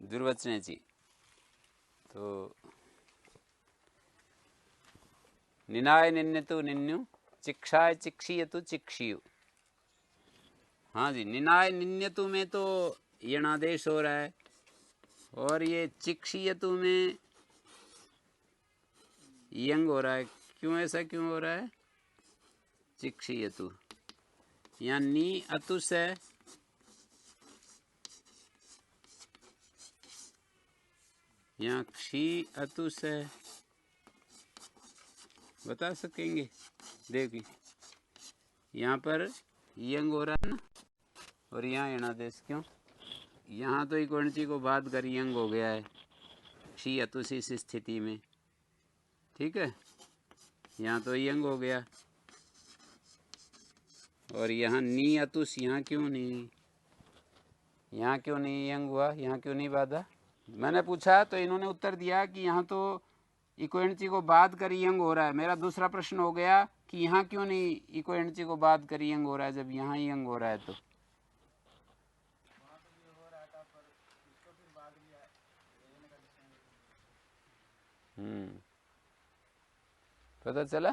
दुर्वचनेची। तो निनाय निन्यतु निन्यु, चिक्षाय चिक्षीयतु चिक्षीयु। हाँ जी, निनाय निन्यतु में तो यणादेश हो रहा है, और ये चिक्षीयतु में यंग हो रहा है। क्यों, ऐसा क्यों हो रहा है? चिक्षीयतु यहाँ नी अतुस है, यहाँ क्षी अतुस है, बता सकेंगे? देखिए यहाँ पर यंग हो रहा है ना, और यहाँ यणादेश क्यों? यहाँ तो इकोणची को बात कर यंग हो गया है क्षी अतुस इस स्थिति में, ठीक है। यहाँ तो यंग हो गया, और यहाँ नी अतुस, यहाँ क्यों नहीं, यहाँ क्यों नहीं यंग हुआ, यहाँ क्यों नहीं बाधा? मैंने पूछा तो इन्होंने उत्तर दिया कि यहाँ तो इकोणची को बात कर यंग हो रहा है। मेरा दूसरा प्रश्न हो गया कि यहाँ क्यों नहीं इकोणची को बात कर यंग हो रहा है, जब यहाँ यंग हो रहा है तो। पता चला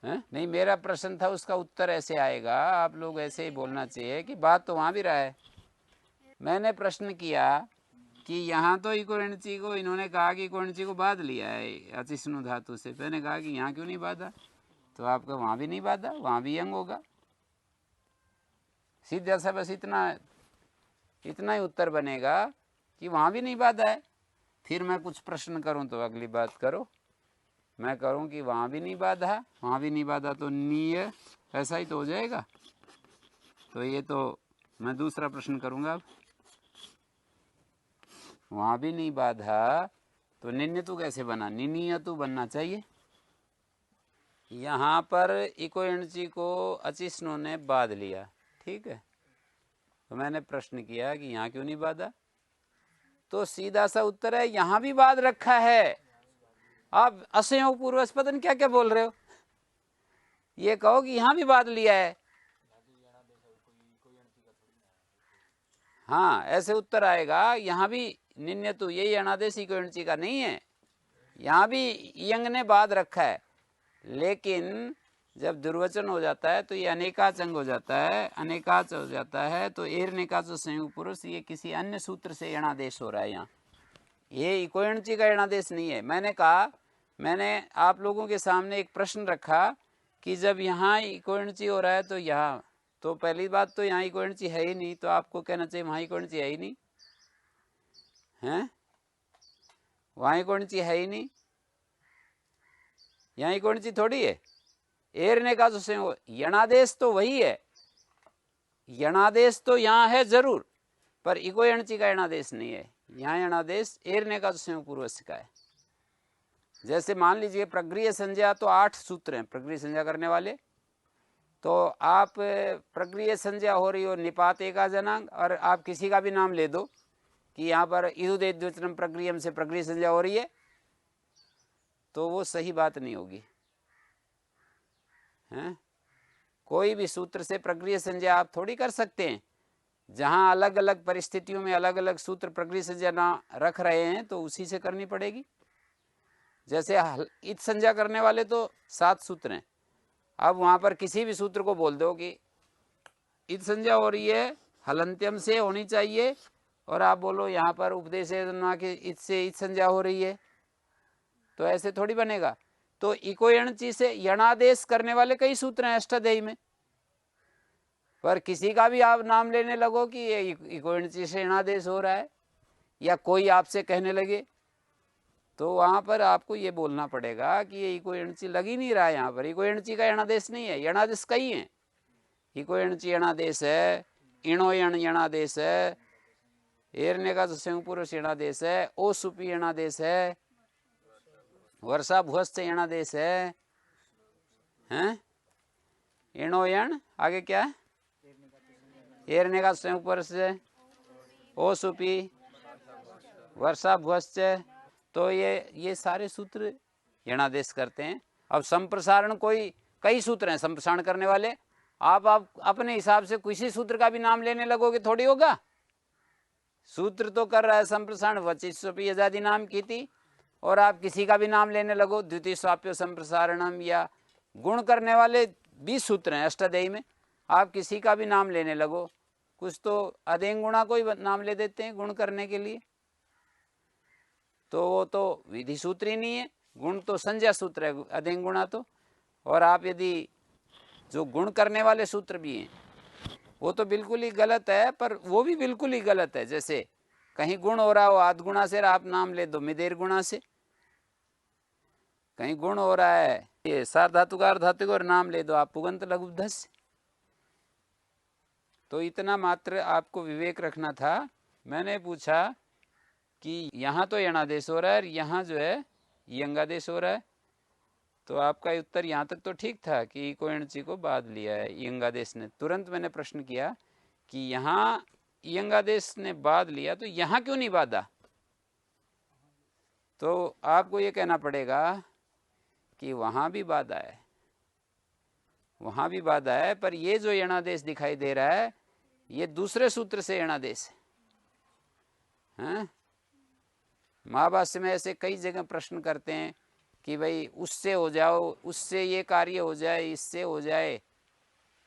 है? नहीं, मेरा प्रश्न था, उसका उत्तर ऐसे आएगा। आप लोग ऐसे ही बोलना चाहिए कि बात तो वहां भी रहा है। मैंने प्रश्न किया कि यहाँ तो इकोणची को इन्होंने कहा कि इकोणची को बांध लिया है अचिष्णु धातु से। मैंने कहा कि यहाँ क्यों नहीं बांधा, तो आपका वहां भी नहीं बांधा, वहां भी यंग होगा। सीधा सा बस इतना ही उत्तर बनेगा कि वहां भी नहीं बांधा है। फिर मैं कुछ प्रश्न करूं तो अगली बात करो। मैं करूं कि वहां भी नहीं बांधा, वहां भी नहीं बांधा तो नीय, ऐसा ही तो हो जाएगा। तो ये तो मैं दूसरा प्रश्न करूंगा। अब वहां भी नहीं बांधा तो निन्यतु कैसे बना? निनीयतु बनना चाहिए। यहाँ पर इकोणची को अचिष्णु ने बांध लिया, ठीक है। तो मैंने प्रश्न किया कि यहाँ क्यों नहीं बांधा, तो सीधा सा उत्तर है यहाँ भी बांध रखा है। आप असंयोग पूर्वज पता नहीं क्या क्या बोल रहे हो। ये कहो कि यहाँ भी बांध लिया है, हाँ ऐसे उत्तर आएगा। यहाँ भी निन्यतु, यही अनादेश इकोणची का नहीं है, यहाँ भी यंग ने बांध रखा है। लेकिन जब दुर्वचन हो जाता है तो ये अनेकाच अंग हो जाता है, अनेकाच हो जाता है तो एर नेकाच संयोग पुरुष, ये किसी अन्य सूत्र से यणादेश हो रहा है। यहाँ ये इकोणची का यणादेश नहीं है। मैंने कहा, मैंने आप लोगों के सामने एक प्रश्न रखा कि जब यहाँ इकोणची हो रहा है तो यहाँ, तो पहली बात तो यहाँ इकोणची है ही नहीं, तो आपको कहना चाहिए वहाँ इकोणची है ही नहीं है, वहाँ इकोणची है ही नहीं, यहाँ इकोणची थोड़ी है। एरने का जो संयोग, यणादेश तो वही है, यणादेश तो यहाँ है जरूर, पर इको यणची का यणादेश नहीं है। यहाँ यणादेश एरने का जो संयोग पूर्वस्य का है। जैसे मान लीजिए प्रगृह्य संज्ञा, तो 8 सूत्र हैं प्रगृह्य संज्ञा करने वाले। तो आप प्रगृह्य संज्ञा हो रही हो निपात एका जनांग, और आप किसी का भी नाम ले दो कि यहाँ पर इदुद्वचनम प्रगृह्यम से प्रगृह्य संज्ञा हो रही है, तो वो सही बात नहीं होगी। हैं? कोई भी सूत्र से प्रगृह्य संज्ञा आप थोड़ी कर सकते हैं। जहां अलग अलग परिस्थितियों में अलग अलग सूत्र प्रगृह्य संज्ञा ना रख रहे हैं तो उसी से करनी पड़ेगी। जैसे इत संज्ञा करने वाले तो 7 सूत्र हैं। अब वहां पर किसी भी सूत्र को बोल दो कि इत संज्ञा हो रही है, हलंत्यम से होनी चाहिए, और आप बोलो यहाँ पर उपदेश के इत से इत संज्ञा हो रही है, तो ऐसे थोड़ी बनेगा। तो इको यणची से यणादेश करने वाले कई सूत्र हैं अष्टाध्यायी में, पर किसी का भी आप नाम लेने लगो कि ये इको यणची से यणादेश हो रहा है, या कोई आपसे कहने लगे, तो वहां पर आपको ये बोलना पड़ेगा कि ये इको यणची लग ही नहीं रहा है। यहाँ पर इको यणची का यणादेश नहीं है, यणादेश कई है। इको यणची यणादेश है, इणो यणादेश है, एरने का संयोग पुरुष यणादेश है, ओ सुपी यणादेश है, वर्षा भुवस्त यणादेश है, हैं? इणोयण आगे क्या है? एरने का संयोग पुरुष है, ओ सुपी, वर्षा भुवस्त। तो ये सारे सूत्र यणादेश करते हैं। अब संप्रसारण, कोई कई सूत्र हैं संप्रसारण करने वाले, आप अपने हिसाब से किसी सूत्र का भी नाम लेने लगोगे थोड़ी होगा। सूत्र तो कर रहा है संप्रसारण, वचिस्वपि यजादि नाम की थी, और आप किसी का भी नाम लेने लगो, द्वितीय स्वाप्य संप्रसारणम, या गुण करने वाले 20 सूत्र हैं अष्टाध्यायी में, आप किसी का भी नाम लेने लगो, कुछ तो अदेंग गुणा को ही नाम ले देते हैं गुण करने के लिए, तो वो तो विधि सूत्र ही नहीं है, गुण तो संज्ञा सूत्र है अदेंग गुणा तो। और आप यदि जो गुण करने वाले सूत्र भी हैं वो तो बिल्कुल ही गलत है, पर वो भी बिल्कुल ही गलत है। जैसे कहीं गुण हो रहा हो आध गुणा से, आप नाम ले दो मिदेर गुणा से, कहीं गुण हो रहा है ये सार्वधातुकार धातु और नाम ले दो आप पुगंत लघुब्ध से। तो इतना मात्र आपको विवेक रखना था। मैंने पूछा कि यहाँ तो यणादेश हो रहा है, यहाँ जो है यंगादेश हो रहा है, तो आपका उत्तर यहाँ तक तो ठीक था कि को एणची को बाध लिया है यंगादेश ने। तुरंत मैंने प्रश्न किया कि यहाँ यंगादेश ने बाध लिया तो यहाँ क्यों नहीं बाधा? तो आपको ये कहना पड़ेगा कि वहाँ भी बाधा है, वहाँ भी बाधा है, पर ये जो यणादेश दिखाई दे रहा है ये दूसरे सूत्र से यणादेश है। महाभाष्य में ऐसे कई जगह प्रश्न करते हैं कि भाई उससे हो जाओ, उससे ये कार्य हो जाए, इससे हो जाए,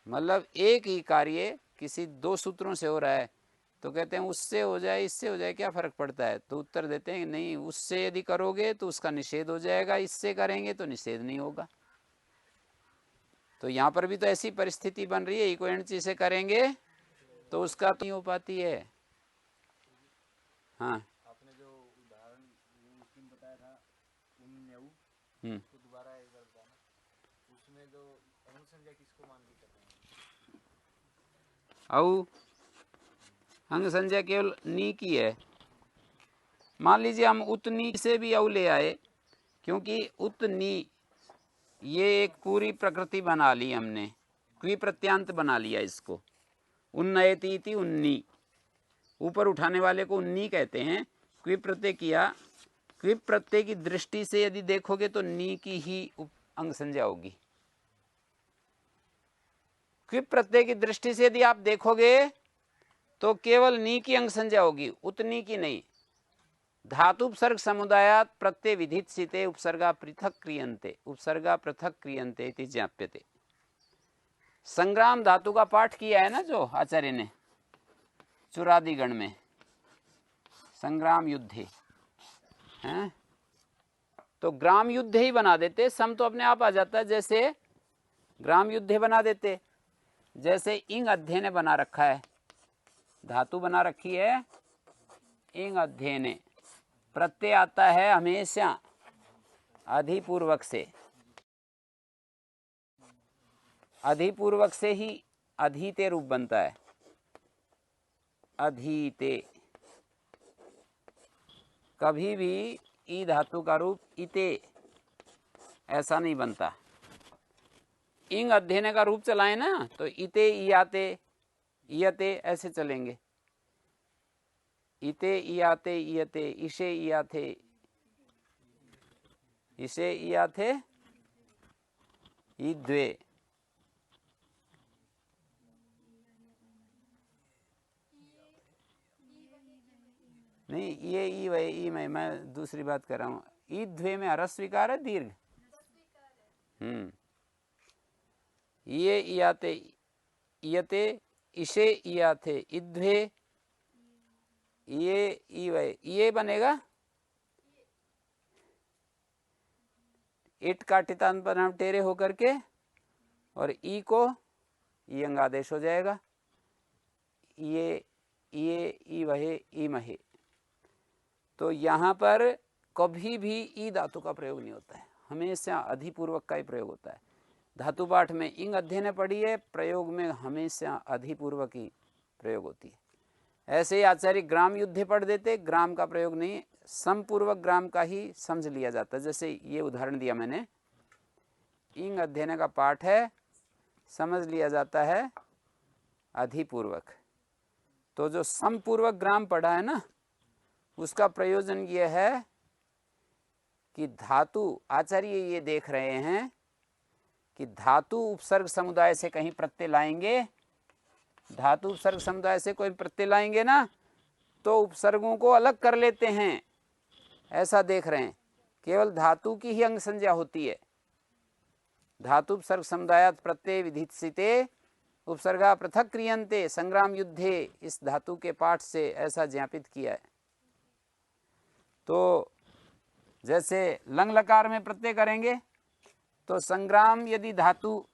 मतलब एक ही कार्य किसी दो सूत्रों से हो रहा है तो कहते हैं उससे हो जाए इससे हो जाए क्या फर्क पड़ता है? तो उत्तर देते हैं नहीं, उससे यदि करोगे तो उसका निषेध हो जाएगा, इससे करेंगे तो निषेध नहीं होगा। तो यहाँ पर भी तो ऐसी परिस्थिति बन रही है, इको एणची से करेंगे तो उसका नहीं हो पाती है। हाँ, आपने जो उदाहरण उसमें बताया था तो दोबारा एक बार बताना, उसमें जो अनुसंज्ञा किसको मान के करते हैं? औ अंग संज्ञा केवल नी की है। मान लीजिए हम उतनी से भी औ ले आए, क्योंकि उतनी ये एक पूरी प्रकृति बना ली हमने, क्वी प्रत्यांत बना लिया इसको। उन्नयति इति उन्नी, ऊपर उठाने वाले को उन्नी कहते हैं। क्वी प्रत्यय किया, क्वी प्रत्यय की दृष्टि से यदि देखोगे तो नी की ही अंग संज्ञा होगी। क्वी प्रत्यय की दृष्टि से यदि आप देखोगे तो केवल नी की अंग संज्ञा होगी, उतनी की नहीं। धातु उपसर्ग समुदायात प्रत्यय विधित सिते उपसर्गा पृथक क्रियन्ते, उपसर्गा पृथक क्रियन्ते इति ज्ञाप्यते। संग्राम धातु का पाठ किया है ना जो आचार्य ने चुरादिगण में, संग्राम युद्धे हैं, तो ग्राम युद्ध ही बना देते, सम तो अपने आप आ जाता है, जैसे ग्राम युद्धे बना देते। जैसे इंग अध्ययन ने बना रखा है, धातु बना रखी है इंग अध्ययन, प्रत्यय आता है हमेशा अधिपूर्वक से, अधिपूर्वक से ही अधीते रूप बनता है, अधीते। कभी भी ई धातु का रूप इते ऐसा नहीं बनता। इंग अध्ययन का रूप चलाए ना तो इते इयाते इयते ऐसे चलेंगे, इते इयाते इयते, इशे इयाथे इसे इयाथे इद्वे। नहीं, ये ई वही ई में मैं दूसरी बात कर रहा हूँ। ईद्वे में ह्रस्व विकार है दीर्घ, ये इयाते इयते, इशे इयाथे इद्वे, ये ई वही ये बनेगा। इट का टितान पर हम टेरे होकर के, और ई को यंग आदेश हो जाएगा, ये ई वहे ई महे। तो यहाँ पर कभी भी ई धातु का प्रयोग नहीं होता है, हमेशा अधिपूर्वक का ही प्रयोग होता है। धातु पाठ में इंग अध्ययन पढ़ी है, प्रयोग में हमेशा अधिपूर्वक ही प्रयोग होती है। ऐसे ही आचार्य ग्राम युद्धे पढ़ देते, ग्राम का प्रयोग नहीं, समपूर्वक ग्राम का ही समझ लिया जाता है। जैसे ये उदाहरण दिया मैंने, इंग अध्ययन का पाठ है, समझ लिया जाता है अधिपूर्वक। तो जो समपूर्वक ग्राम पढ़ा है ना, उसका प्रयोजन ये है कि धातु, आचार्य ये देख रहे हैं कि धातु उपसर्ग समुदाय से कहीं प्रत्यय लाएंगे, धातु उपसर्ग समुदाय से कोई प्रत्यय लाएंगे ना, तो उपसर्गों को अलग कर लेते हैं, ऐसा देख रहे हैं। केवल धातु की ही अंग संज्ञा होती है। धातु उपसर्ग समुदायात् प्रत्यय विधित्सिते उपसर्गा पृथक क्रियन्ते संग्राम युद्धे, इस धातु के पाठ से ऐसा ज्ञापित किया है। तो जैसे लंग लकार में प्रत्यय करेंगे तो संग्राम यदि धातु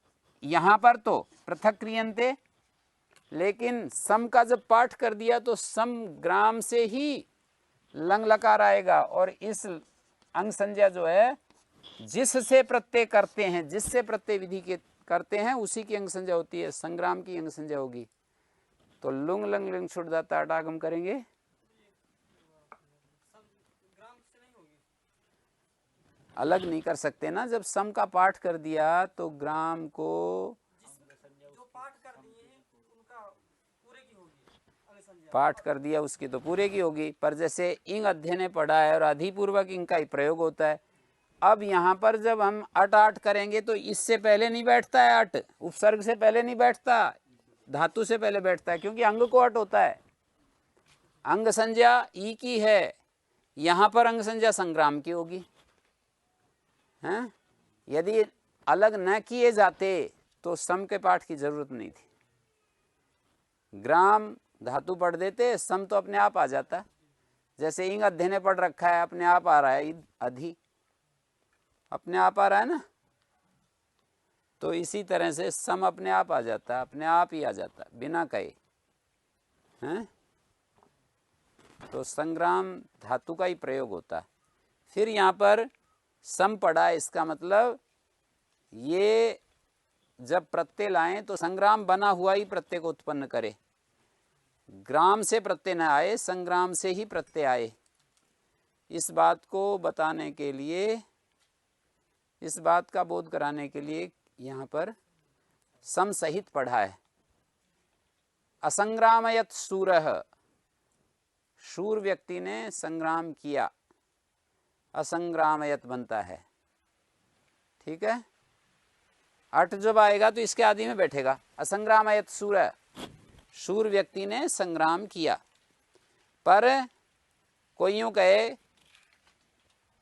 यहाँ पर तो पृथक क्रियन्ते, लेकिन सम का जब पाठ कर दिया तो सम ग्राम से ही लंग लकार आएगा। और इस अंग संज्ञा जो है जिससे प्रत्यय करते हैं, जिससे प्रत्यय विधि के करते हैं उसी की अंग संज्ञा होती है, संग्राम की अंग संज्ञा होगी। तो लुंग लंग लिंग शुद्धता अटागम करेंगे, अलग नहीं कर सकते ना। जब सम का पाठ कर दिया तो ग्राम को पाठ कर दिया उसकी तो पूरे की होगी। पर जैसे इंग अध्ययन ने पढ़ा है और अधिपूर्वक इंग का ही प्रयोग होता है। अब यहाँ पर जब हम अट आट करेंगे तो इससे पहले नहीं बैठता है, अट उपसर्ग से पहले नहीं बैठता, धातु से पहले बैठता है, क्योंकि अंग को अट होता है। अंग संज्ञा ई की है, यहाँ पर अंग संज्ञा संग्राम की होगी। हैं? यदि अलग न किए जाते तो सम के पाठ की जरूरत नहीं थी। ग्राम धातु पढ़ देते, सम तो अपने आप आ जाता। जैसे इंग अध्ययन ने पढ़ रखा है, अपने आप आ रहा है, अधि अपने आप आ रहा है ना। तो इसी तरह से सम अपने आप आ जाता, अपने आप ही आ जाता बिना कहे। हैं? तो संग्राम धातु का ही प्रयोग होता। फिर यहाँ पर सम पढ़ा, इसका मतलब ये जब प्रत्यय लाएं तो संग्राम बना हुआ ही प्रत्यय को उत्पन्न करे। ग्राम से प्रत्यय न आए, संग्राम से ही प्रत्यय आए। इस बात को बताने के लिए, इस बात का बोध कराने के लिए यहाँ पर सम सहित पढ़ा है। असंग्रामयत शूरः, शूर व्यक्ति ने संग्राम किया, असंग्रामयत बनता है। ठीक है, अट जब आएगा तो इसके आदि में बैठेगा। असंग्रामयत शूरः, शूर व्यक्ति ने संग्राम किया। पर कोई यूं कहे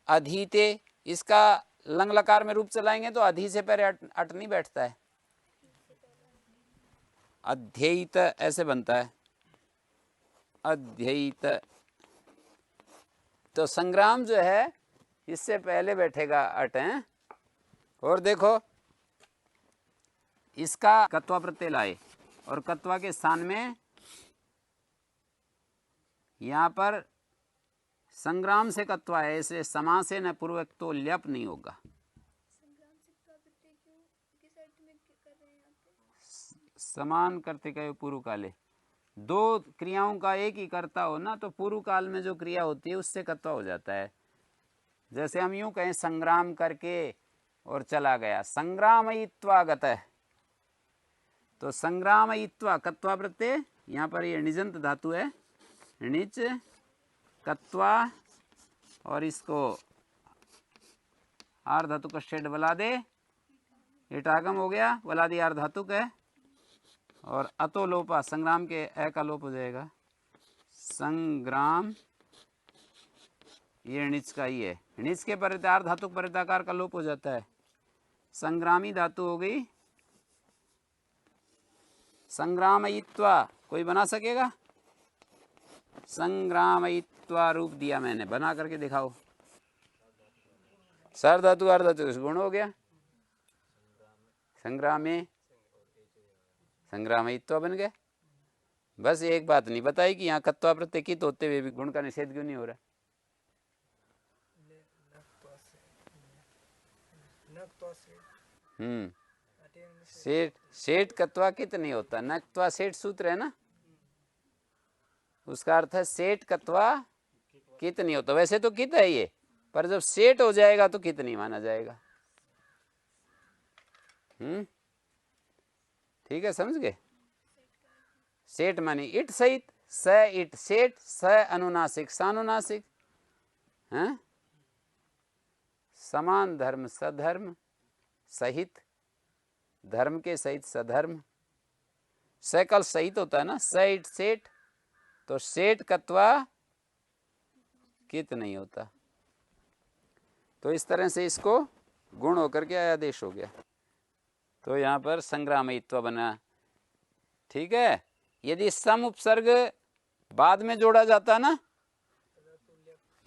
अधीते, इसका लंग लकार में रूप चलाएंगे तो अधि से पहले अट नहीं बैठता है, अध्ययित ऐसे बनता है, अध्ययित। तो संग्राम जो है इससे पहले बैठेगा अट है। और देखो इसका कत्वा प्रत्यय लाए और कत्वा के स्थान में यहाँ पर संग्राम से कत्वा है, ऐसे समा से न पूर्वक तो ल्यप नहीं होगा। समान करते कहे पूर्व काले, दो क्रियाओं का एक ही करता हो ना तो पूर्व काल में जो क्रिया होती है उससे कत्वा हो जाता है। जैसे हम यूं कहें संग्राम करके और चला गया, संग्रामयित्वा गतः, तो संग्रामयित्वा कत्वा प्रत्यय, यहाँ पर ये निजंत धातु है, णिच कत्वा, और इसको आर धातु का शेड बला दे, इटागम हो गया, वलादी आर धातु है। और अतो लोपा, संग्राम के ए का लोप हो जाएगा, संग्राम, ये णिच का ही है, णिच के परितार धातु परिताकार का लोप हो जाता है। संग्रामी धातु हो गई संग्रामयित्वा, कोई बना सकेगा? संग्रामयित्वा रूप दिया मैंने, बना करके दिखाओ। सर धातु आर धातु गुण हो गया, संग्रामे, संग्रामयित्वा बन गया। बस एक बात नहीं बताई कि यहाँ कत्वा प्रत्यय कित होते हुए भी गुण का निषेध क्यों नहीं हो रहा? सेठ, सेठ कत्वा कित नहीं होता, नक्त्वा सेठ सूत्र है ना, उसका अर्थ है सेठ कत्वा कित नहीं होता। वैसे तो कित है ये, पर जब सेठ हो जाएगा तो कित नहीं माना जाएगा। ठीक है, समझ गए? सेठ मानी इट सहित, स इट सेठ, स अनुनासिक सानुनासिक, हैं? समान धर्म सधर्म सहित, धर्म के सहित सधर्म, सकल सहित होता है ना, स इट सेठ, तो सेठ कत्वा कित नहीं होता। तो इस तरह से इसको गुण होकर के आदेश हो गया। तो यहाँ पर संग्रामयित्व बना। ठीक है। यदि सम उपसर्ग बाद में जोड़ा जाता ना,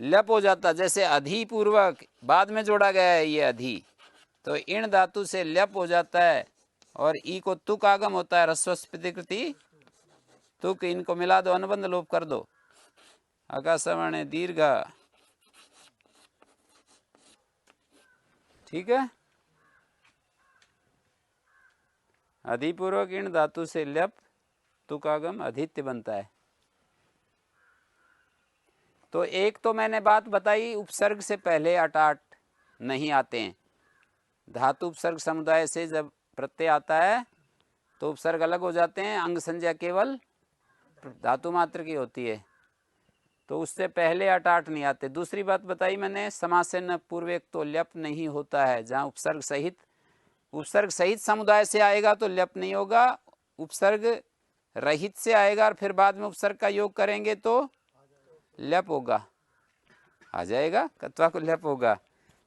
लप हो जाता, जैसे अधिपूर्वक बाद में जोड़ा गया है ये अधि, तो इण धातु से लप हो जाता है और ई को तुक आगम होता है, ह्रस्वस्पतिकृति तुक, इनको मिला दो, अनुबंध लोप कर दो, आकाशवाणी दीर्घ। ठीक है। अधिपूर्वक इण धातु से लप तुकागम अधित्य बनता है। तो एक तो मैंने बात बताई, उपसर्ग से पहले अटाट नहीं आते हैं। धातु उपसर्ग समुदाय से जब प्रत्यय आता है तो उपसर्ग अलग हो जाते हैं, अंग संज्ञा केवल धातु मात्र की होती है, तो उससे पहले अटाट नहीं आते। दूसरी बात बताई मैंने, समासेन पूर्वक तो ल्यप नहीं होता है। जहाँ उपसर्ग सहित समुदाय से आएगा तो ल्यप नहीं होगा, उपसर्ग रहित से आएगा और फिर बाद में उपसर्ग का योग करेंगे तो ल्यप होगा, आ जाएगा, कत्वा को ल्यप होगा।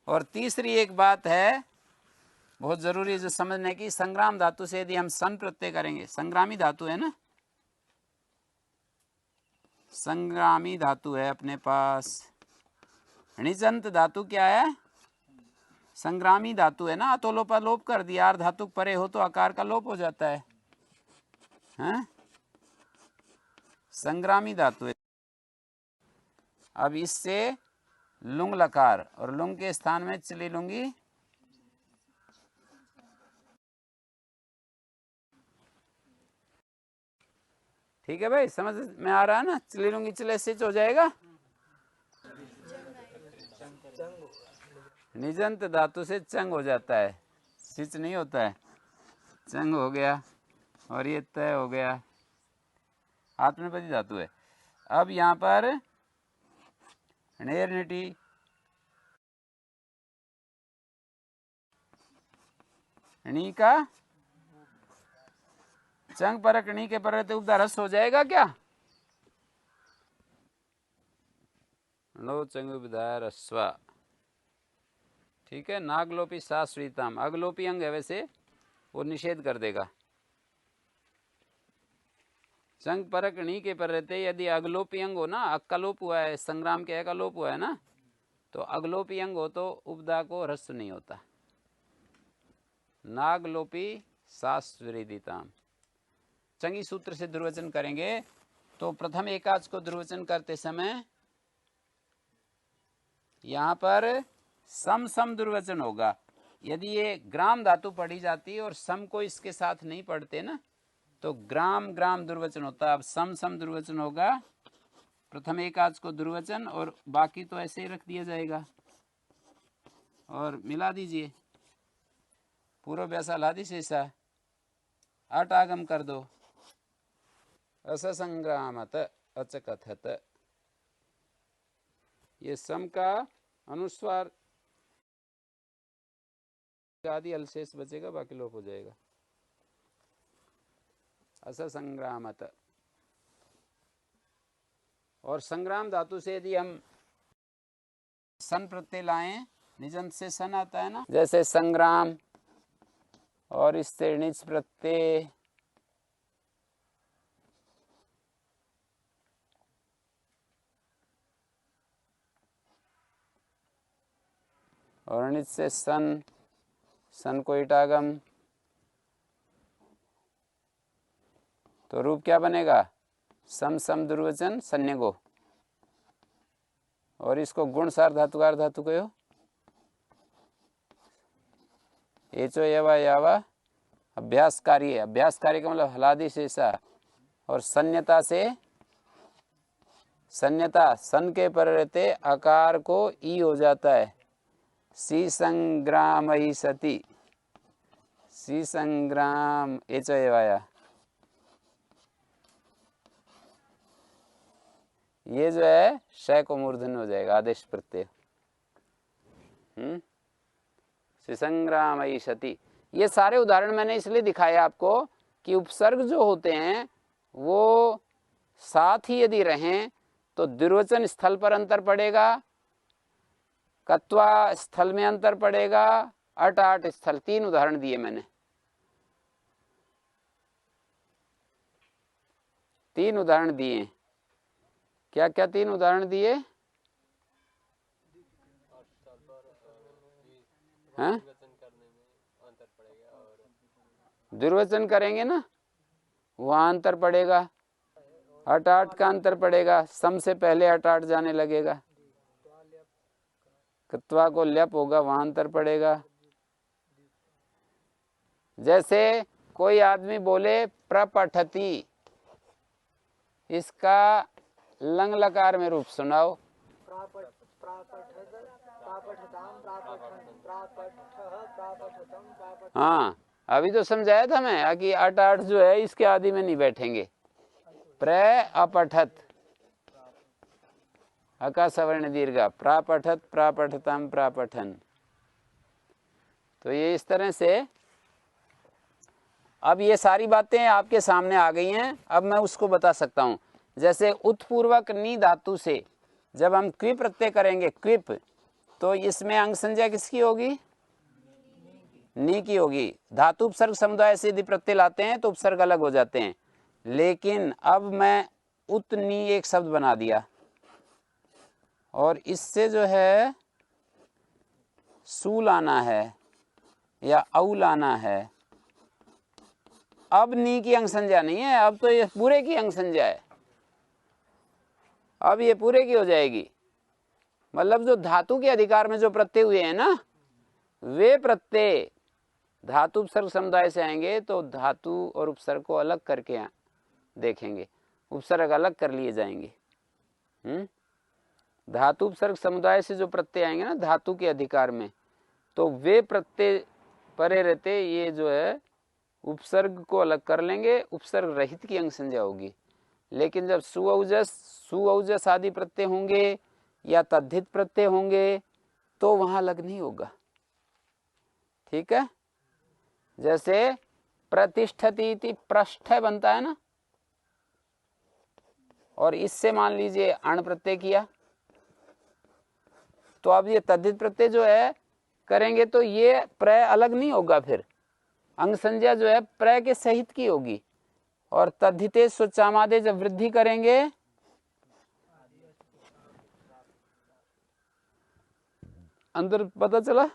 और तीसरी एक बात है बहुत जरूरी है जो समझने की, संग्राम धातु से यदि हम सन प्रत्यय करेंगे, संग्रामी धातु है ना, संग्रामी धातु है अपने पास। णिजंत धातु क्या है? संग्रामी धातु है ना, तो लोपा लोप कर दिया, आर धातु परे हो तो आकार का लोप हो जाता है, हैं? संग्रामी धातु है। अब इससे लुंग लकार और लुंग के स्थान में चली लुंगी, ठीक है भाई, समझ में आ रहा है ना? चली लुंगी चले सिच हो जाएगा। निजंत धातु से चंग हो जाता है, सिच नहीं होता है, चंग हो गया और ये तय हो गया, आत्मनेपदी धातु है। अब यहाँ पर नेरनिटी णी का चंग परक णी के पर उपदा रस हो जाएगा क्या? नो चंग उपदा रस्वा, ठीक है। नागलोपी साश्रीताम, अगलोपी अंग है वैसे, वो निषेध कर देगा। चंग परक णी के पर रहते यदि अगलोपी अंग हो ना, अक्का लोप हुआ है, संग्राम के का लोप हुआ है ना, तो अगलोपी अंग हो तो उपदा को रस नहीं होता। नागलोपी साश्रीताम। चंगी सूत्र से दुर्वचन करेंगे तो प्रथम एकाच को दुर्वचन करते समय यहाँ पर सम सम दुर्वचन होगा। यदि ये ग्राम धातु पढ़ी जाती और सम को इसके साथ नहीं पढ़ते ना, तो ग्राम ग्राम दुर्वचन होता। अब सम सम दुर्वचन होगा, प्रथम एकाच को दुर्वचन और बाकी तो ऐसे ही रख दिया जाएगा और मिला दीजिए, पूर्व व्यासा लादि शेषा, अट आगम कर दो, असंग्रामत अचकथत। ये सम का अनुस्वार आदि अल्शेष बचेगा, बाकी लोप हो जाएगा। असंग्रामत। और संग्राम धातु से यदि हम सन प्रत्यय लाएं, निजंत से सन आता है ना, जैसे संग्राम, और इससे निज प्रत्यय, और निज से सन, सन को इटागम, तो रूप क्या बनेगा? सम सम दुर्वचन संज्ञको, और इसको गुण सार धातुकार धातु कहो, एचो यवा यावा अभ्यास कार्य, अभ्यास कार्य का मतलब हलादि शेषा, और संयता से संयता सन के पर रहते आकार को ई हो जाता है, सी संग्राम ही सती, सी संग्राम एचो एवाया, ये जो है श को मूर्धन हो जाएगा, आदेश प्रत्यय। संग्रामयी सती। ये सारे उदाहरण मैंने इसलिए दिखाए आपको कि उपसर्ग जो होते हैं वो साथ ही यदि रहें तो द्विवचन स्थल पर अंतर पड़ेगा, कत्वा स्थल में अंतर पड़ेगा, अट आट स्थल। 3 उदाहरण दिए मैंने, 3 उदाहरण दिए। क्या क्या 3 उदाहरण दिए हैं? द्विवचन करेंगे ना, वहां अंतर पड़ेगा, अट आट का अंतर पड़ेगा, सम से पहले अट आट जाने लगेगा, कत्वा को ल्यप होगा, वहां अंतर पड़ेगा। जैसे कोई आदमी बोले प्रपठति, इसका लंग लकार में रूप सुनाओ। हाँ, अभी तो समझाया था मैं कि अट आठ जो है इसके आदि में नहीं बैठेंगे। प्र अपठत, अका सवर्ण दीर्घ, प्रापठत प्रापठतम प्रापठन। तो ये इस तरह से अब ये सारी बातें आपके सामने आ गई हैं। अब मैं उसको बता सकता हूं। जैसे उत्पूर्वक नी धातु से जब हम क्विप प्रत्यय करेंगे, क्विप, तो इसमें अंग संज्ञा किसकी होगी? नी की होगी। धातु उपसर्ग समुदाय से यदि प्रत्यय लाते हैं तो उपसर्ग अलग हो जाते हैं। लेकिन अब मैं उतनी एक शब्द बना दिया और इससे जो है सू लाना है या औ लाना है। अब नी की अंग संज्ञा नहीं है, अब तो ये पूरे की अंग संज्ञा है। अब ये पूरे की हो जाएगी। मतलब जो धातु के अधिकार में जो प्रत्यय हुए हैं ना, वे प्रत्यय धातु उपसर्ग समुदाय से आएंगे तो धातु और उपसर्ग को अलग करके देखेंगे, उपसर्ग अलग कर लिए जाएंगे। धातु उपसर्ग समुदाय से जो प्रत्यय आएंगे ना धातु के अधिकार में, तो वे प्रत्यय परे रहते ये जो है उपसर्ग को अलग कर लेंगे, उपसर्ग रहित की अंग संज्ञा होगी। लेकिन जब सुऔजस आदि प्रत्यय होंगे या तद्धित प्रत्यय होंगे तो वहां अलग नहीं होगा। ठीक है, जैसे प्रतिष्ठति इति पृष्ठ बनता है ना, और इससे मान लीजिए अण प्रत्यय किया, तो अब ये तद्धित प्रत्यय जो है करेंगे तो ये प्रय अलग नहीं होगा, फिर अंग संज्ञा जो है प्रय के सहित की होगी। और तद्धिते स्वचामादे जब वृद्धि करेंगे अंदर पता चला,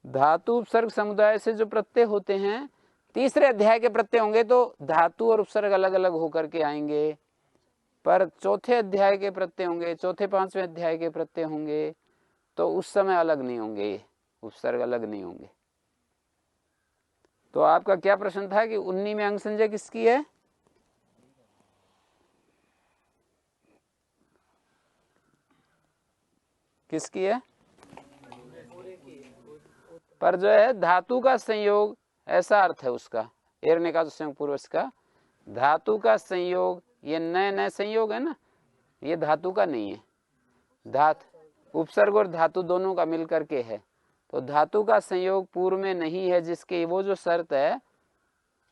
धातु उपसर्ग समुदाय से जो प्रत्यय होते हैं तीसरे अध्याय के प्रत्यय होंगे तो धातु और उपसर्ग अलग अलग होकर के आएंगे। पर चौथे अध्याय के प्रत्यय होंगे, चौथे पांचवें अध्याय के प्रत्यय होंगे तो उस समय अलग नहीं होंगे, उपसर्ग अलग नहीं होंगे। तो आपका क्या प्रश्न था कि 19 में अंग संज्ञा किसकी है? किसकी है? पर जो है धातु का संयोग, ऐसा अर्थ है उसका, एरने का संयोग पूर्वज का, धातु का संयोग, ये नए नए संयोग है ना, ये धातु का नहीं है। धातु उपसर्ग और धातु दोनों का मिल करके है। तो धातु का संयोग पूर्व में नहीं है, जिसके वो जो शर्त है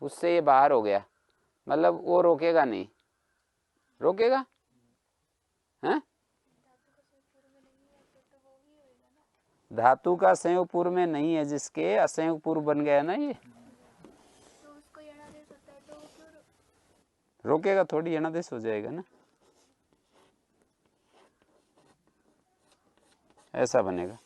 उससे ये बाहर हो गया। मतलब वो रोकेगा नहीं, रोकेगा है? धातु का संयोग पूर्व में नहीं है, जिसके असंयोग पूर्व बन गया ना, ये तो उसको यणादेश होता है तो फिर रोकेगा थोड़ी, यणादेश हो जाएगा ना, ऐसा बनेगा।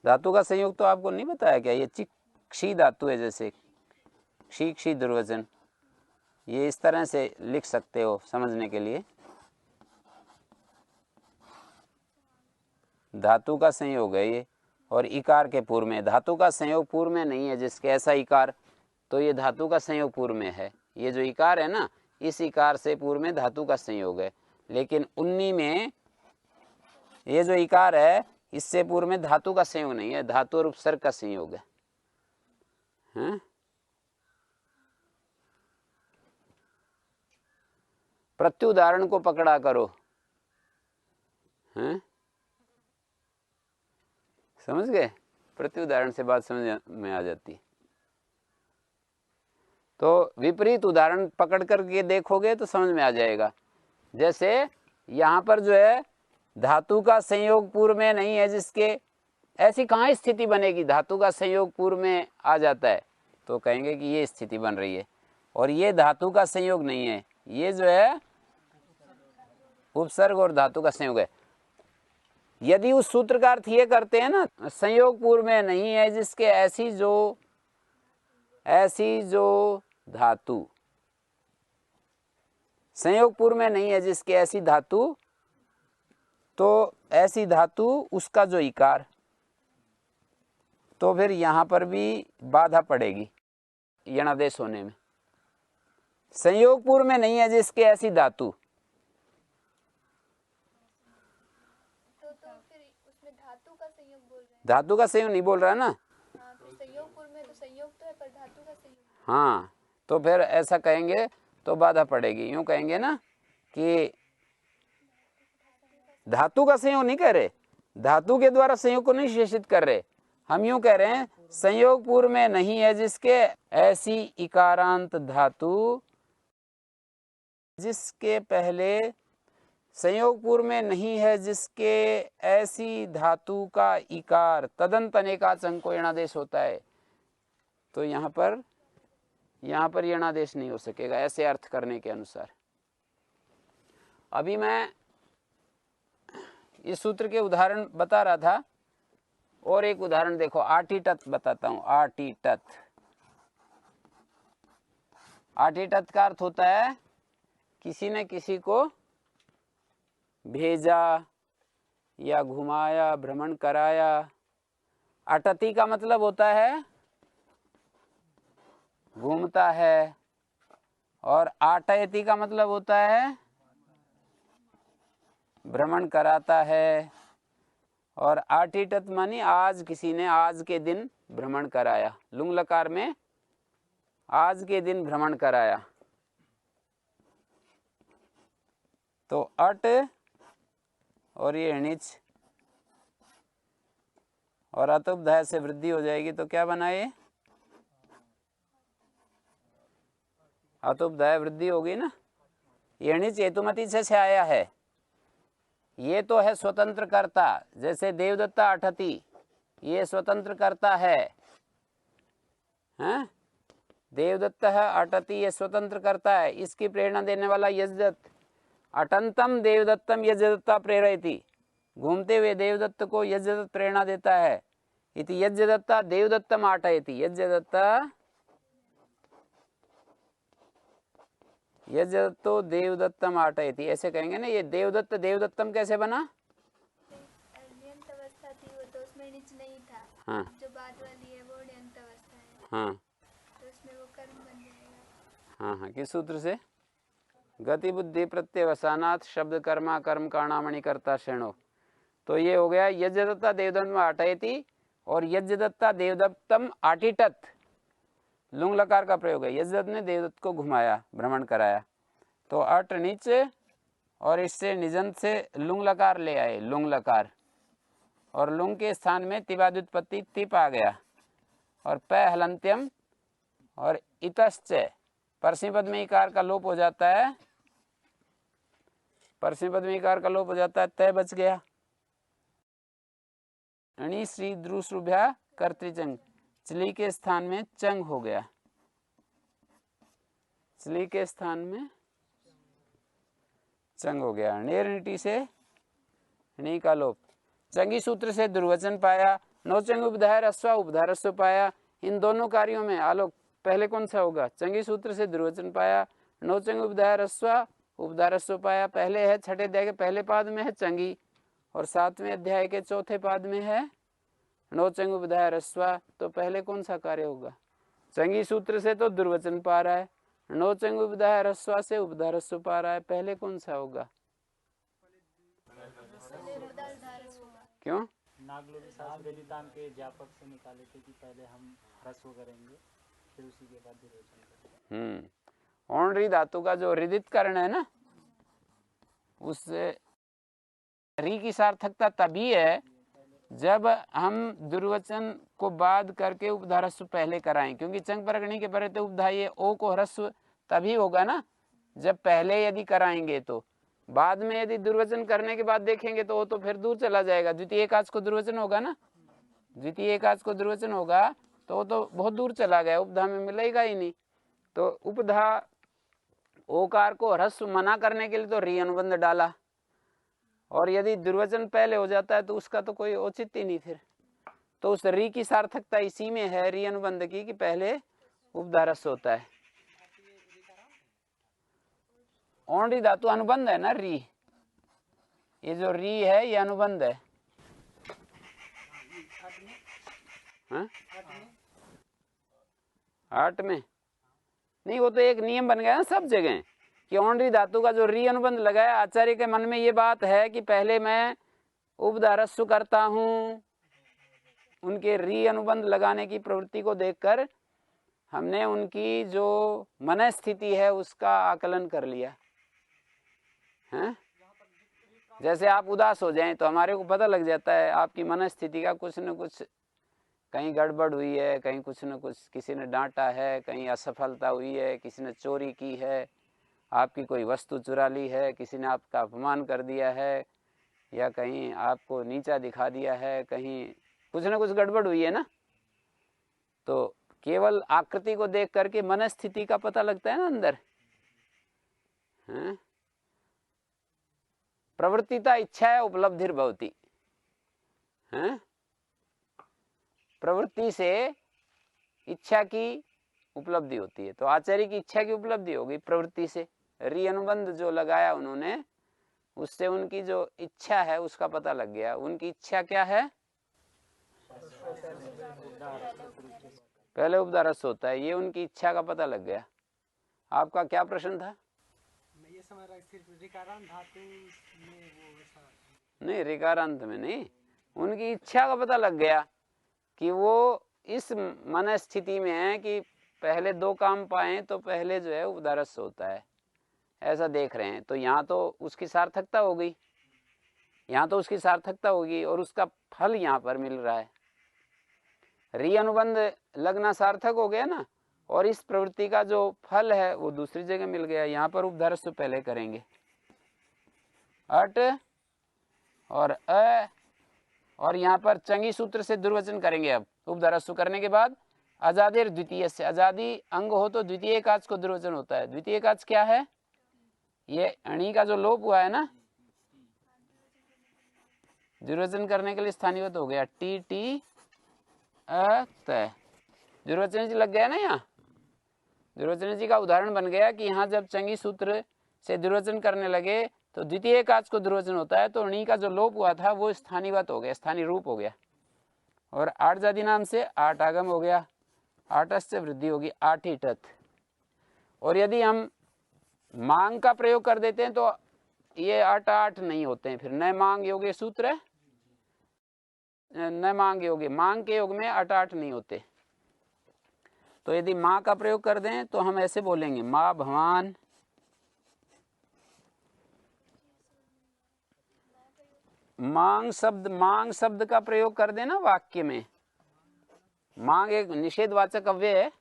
धातु का संयोग तो आपको नहीं बताया क्या? ये क्षी धातु है, जैसे क्षी क्षी दुर्वचन, ये इस तरह से लिख सकते हो समझने के लिए। धातु का संयोग है ये, और इकार के पूर्व में। धातु का संयोग पूर्व में नहीं है, जिसके ऐसा इकार, तो ये धातु का संयोग पूर्व में है। ये जो इकार है ना, इस इकार से पूर्व में धातु का संयोग है। लेकिन 19 में ये जो इकार है इससे पूर्व में धातु का संयोग नहीं है, धातु और उपसर्ग का संयोग है। प्रत्युदाहरण को पकड़ा करो, हैं? समझ गए? प्रत्युदाहरण से बात समझ में आ जाती। तो विपरीत उदाहरण पकड़ करके देखोगे तो समझ में आ जाएगा। जैसे यहाँ पर जो है धातु का संयोग पूर्व में नहीं है जिसके, ऐसी कहाँ स्थिति बनेगी? धातु का संयोग पूर्व में आ जाता है तो कहेंगे कि ये स्थिति बन रही है, और ये धातु का संयोग नहीं है, ये जो है उपसर्ग और धातु का संयोग है। यदि उस सूत्र का अर्थ ये करते हैं ना, संयोग पूर्व में नहीं है जिसके ऐसी जो धातु, संयोग पूर्व में नहीं है जिसके ऐसी धातु, तो ऐसी धातु उसका जो इकार, तो फिर यहां पर भी बाधा पड़ेगी यणादेश होने में। संयोग पूर्व में नहीं है जिसके ऐसी धातु, तो फिर उसमें धातु का संयोग बोल रहे हैं। धातु का संयोग नहीं बोल रहा है ना। हाँ, फिर संयोग पूर्व में तो संयोग तो है पर धातु का संयोग। हाँ, तो फिर ऐसा कहेंगे तो बाधा पड़ेगी। यूं कहेंगे ना कि धातु का संयोग नहीं कह रहे, धातु के द्वारा संयोग को नहीं विशेषित कर रहे, हम यूं कह रहे हैं संयोग पूर्व में नहीं है जिसके ऐसी इकारांत धातु, जिसके पहले संयोग पूर्व में नहीं है जिसके ऐसी धातु का इकार तदंत अनेकाच अंको यणादेश होता है, तो यहाँ पर यणादेश नहीं हो सकेगा ऐसे अर्थ करने के अनुसार। अभी मैं इस सूत्र के उदाहरण बता रहा था, और एक उदाहरण देखो, आटीटत बताता हूं। आटीटत का अर्थ होता है किसी ने किसी को भेजा या घुमाया, भ्रमण कराया। अटति का मतलब होता है घूमता है, और आटयति का मतलब होता है भ्रमण कराता है। और आटीटत मानी आज किसी ने आज के दिन भ्रमण कराया, लुंग लकार में आज के दिन भ्रमण कराया। तो अट और ये णिच और अतुपधाय से वृद्धि हो जाएगी, तो क्या बना ये? अतुपधाय वृद्धि होगी ना। ये णिच हेतुमती से आया है, ये तो है स्वतंत्र कर्ता। जैसे देवदत्ता अठति, ये स्वतंत्र कर्ता है, हैं? देवदत्त अटति, ये स्वतंत्र करता है। इसकी प्रेरणा देने वाला यजदत्त, अटंतम देवदत्तम यजदत्ता प्रेरयति, घूमते हुए देवदत्त को यजदत्त प्रेरणा देता है। इति यजदत्ता देवदत्तम आटयति, यजदत्तो देवदत्तम आटयति, ऐसे कहेंगे ना। ये देवदत्तम कैसे बना? ण्यंत अवस्था थी वो, तो उसमें णिच नहीं था। हाँ जो बाद वाली है वो ण्यंत अवस्था है, हाँ तो उसमें वो कर्म बन जाएगा। हाँ हाँ, किस सूत्र से? गति बुद्धि प्रत्यवसानात् शब्द कर्मा कर्म कारणामणि कर्ता श्रेणो। तो ये हो गया यज्ञदत्ता देवदत्तम आटयति, और यज्ञदत्ता देवदत्तम आटिटत, लुंग लकार का प्रयोग है। यज्ञदत्त ने देवदत्त को घुमाया, भ्रमण कराया। तो अट नीच और इससे निजंत से लुंग लकार ले आए, लुंग लकार, और लुंग के स्थान में तिबादुत्पत्ति तिप आ गया, और प हलंत्यम और इतश्च, परस्मी पद में इकार का लोप हो जाता है, परस्मी पद में इकार का लोप हो जाता है, तय बच गया। अणि श्री द्रुश्रुभ्या कर्तृचंग, चली के स्थान में चंग हो गया, चली के स्थान में चंग हो गया। नेरनिटी से णी का लोप। चंगी सूत्र से दुर्वचन पाया, नौचंग उपधाय रस्वा उपधाय रस्व पाया। इन दोनों कार्यों में आलोक पहले कौन सा होगा? चंगी सूत्र से दुर्वचन पाया, नौचंग उपधाय रस्वा उपधाय रस्व पाया। पहले है छठे अध्याय के पहले पाद में है चंगी, और 7वें अध्याय के चौथे पाद में है नौचंग उपधाय रस्वा। तो पहले कौन सा कार्य होगा? चंगी सूत्र से तो दुर्वचन पा रहा है, नौचंग उपधाय रस्वा से उपधाय रस्व पा रहा है, पहले कौन सा होगा? क्यों? नागलोरी शास्त्र वेदितान के व्यापक से निकाले थे कि पहले हम ह्रस्व करेंगे, फिर उसी के बाद विरोचन करेंगे। ऑनरी धातु का जो रिदित करण है ना, उस री की सार्थकता तभी है जब हम दुर्वचन को बाद करके उपधा ह्रस्व पहले कराएं, क्योंकि चंग परगणी के परते उपधा ये ओ को ह्रस्व तभी होगा ना जब पहले यदि कराएंगे। तो बाद में यदि दुर्वचन करने के बाद देखेंगे तो वो तो फिर दूर चला जाएगा। द्वितीय एकाच को दुर्वचन होगा ना, द्वितीय एकाच को दुर्वचन होगा तो वो तो बहुत दूर चला गया, उपधा में मिलेगा ही नहीं। तो उपधा ओकार को ह्रस्व मना करने के लिए तो री अनुबंध डाला, और यदि दुर्वचन पहले हो जाता है तो उसका तो कोई औचित्य नहीं फिर। तो उस री की सार्थकता इसी में है, री अनुबंध की, कि पहले उपधा ह्रस्व होता है। औंधी धातु अनुबंध है ना री, ये जो री है ये अनुबंध है। हाँ? 8 में नहीं, वो तो एक नियम बन गया ना सब जगह कि औंधी धातु का जो री अनुबंध लगाया, आचार्य के मन में ये बात है कि पहले मैं उपधा ह्रस्व करता हूं। उनके री अनुबंध लगाने की प्रवृत्ति को देखकर हमने उनकी जो मन स्थिति है उसका आकलन कर लिया है। जैसे आप उदास हो जाएं तो हमारे को पता लग जाता है आपकी मन स्थिति का कुछ न कुछ, कहीं गड़बड़ हुई है, कहीं कुछ न कुछ किसी ने डांटा है, कहीं असफलता हुई है, किसी ने चोरी की है, आपकी कोई वस्तु चुरा ली है, किसी ने आपका अपमान कर दिया है, या कहीं आपको नीचा दिखा दिया है, कहीं कुछ न कुछ गड़बड़ हुई है ना। तो केवल आकृति को देख करके मन स्थिति का पता लगता है ना अंदर है। प्रवृत्तिता इच्छा है उपलब्धिर भवति है, प्रवृत्ति से इच्छा की उपलब्धि होती है। तो आचार्य की इच्छा की उपलब्धि होगी प्रवृत्ति से। री अनुबंध जो लगाया उन्होंने, उससे उनकी जो इच्छा है उसका पता लग गया। उनकी इच्छा क्या है? पहले उपधा ह्रस्व होता है, ये उनकी इच्छा का पता लग गया। आपका क्या प्रश्न था? मैं ये समझ रहा सिर्फ ऋकारांत धातु में वो ऐसा नहीं, ऋकारांत में नहीं, उनकी इच्छा का पता लग गया कि वो इस मन स्थिति में है कि पहले 2 काम पाए तो पहले जो है उपधा ह्रस्व होता है, ऐसा देख रहे हैं। तो यहाँ तो उसकी सार्थकता हो गई, यहाँ तो उसकी सार्थकता होगी और उसका फल यहाँ पर मिल रहा है। री अनुबंध लगना सार्थक हो गया ना, और इस प्रवृत्ति का जो फल है वो दूसरी जगह मिल गया। यहाँ पर उपधा ह्रस्व पहले करेंगे, अट और अ, और यहाँ पर चंगी सूत्र से दुर्वचन करेंगे। अब उपधा ह्रस्व करने के बाद आजादेर द्वितीय से, आजादी अंग हो तो द्वितीय एकाच को दुर्वचन होता है। द्वितीय एकाच क्या है? ये अणी का जो लोप हुआ है ना, दुर्वचन करने के लिए स्थानीयत हो गया, टी टी अ, दुर्वचन जी लग गया ना यहाँ। दुर्वचन जी का उदाहरण बन गया कि यहाँ जब चंगी सूत्र से दुर्वचन करने लगे तो द्वितीय एकाच को दुर्वचन होता है, तो अणी का जो लोप हुआ था वो स्थानीयवत हो गया, स्थानीय रूप हो गया। और 8 जाति नाम से 8 आगम हो गया, 8 से वृद्धि होगी, 8 ही टत। और यदि हम मांग का प्रयोग कर देते हैं तो ये 8 नहीं होते हैं, फिर न मांग योग्य सूत्र है, न मांग योग्य, मांग के योग में 8 नहीं होते। तो यदि माँ का प्रयोग कर दें तो हम ऐसे बोलेंगे, माँ भवान, मांग शब्द का प्रयोग कर देना वाक्य में। मांग एक निषेधवाचक अव्यय है,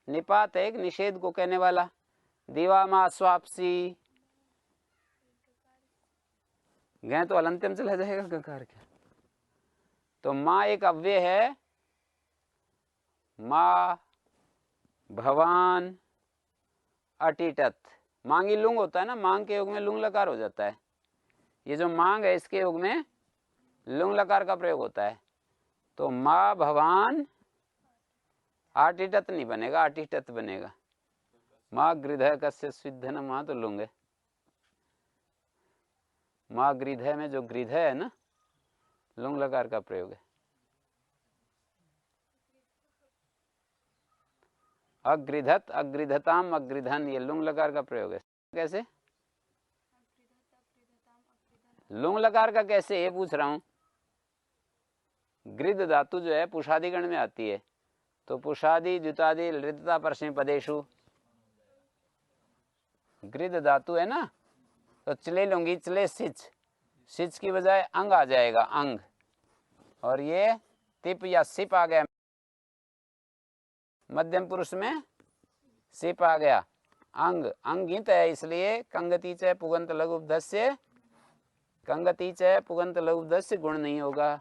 निपात है एक निषेध को कहने वाला। दीवा माँ स्वापसी, गए तो अलंत्यम चला जाएगा गकार क्या। तो माँ एक अव्यय है, माँ भवान अटिटत। मांगी लुंग होता है ना, मांग के योग में लुंग लकार हो जाता है। ये जो मांग है इसके योग में लुंग लकार का प्रयोग होता है। तो माँ भवान आटिटत नहीं बनेगा, आटिटत बनेगा। माँ गृधय कस्य सिद्धन, माँ तो लुंग है। माँ गृधय में जो गृधय है ना, लुंग लकार का प्रयोग है। अग्रिधत, अग्रिधताम, अग्रिधन, ये लुंग लकार का प्रयोग है। कैसे लुंग लकार का कैसे, ये पूछ रहा हूं। गृध धातु जो है पुषादि गण में आती है, तो पुषादि द्युतादि लृतता परस्मै पदेषु गृध धातु है ना, तो चले लूंगी, चले सिच, सिच की बजाय अंग आ जाएगा, अंग। और ये तिप या सिप आ गया, मध्यम पुरुष में सिप आ गया। अंग, अंगित है, इसलिए कंगति च पुगंत लघु उपधस्य, कंगति च पुगंत लघु उपधस्य गुण नहीं होगा,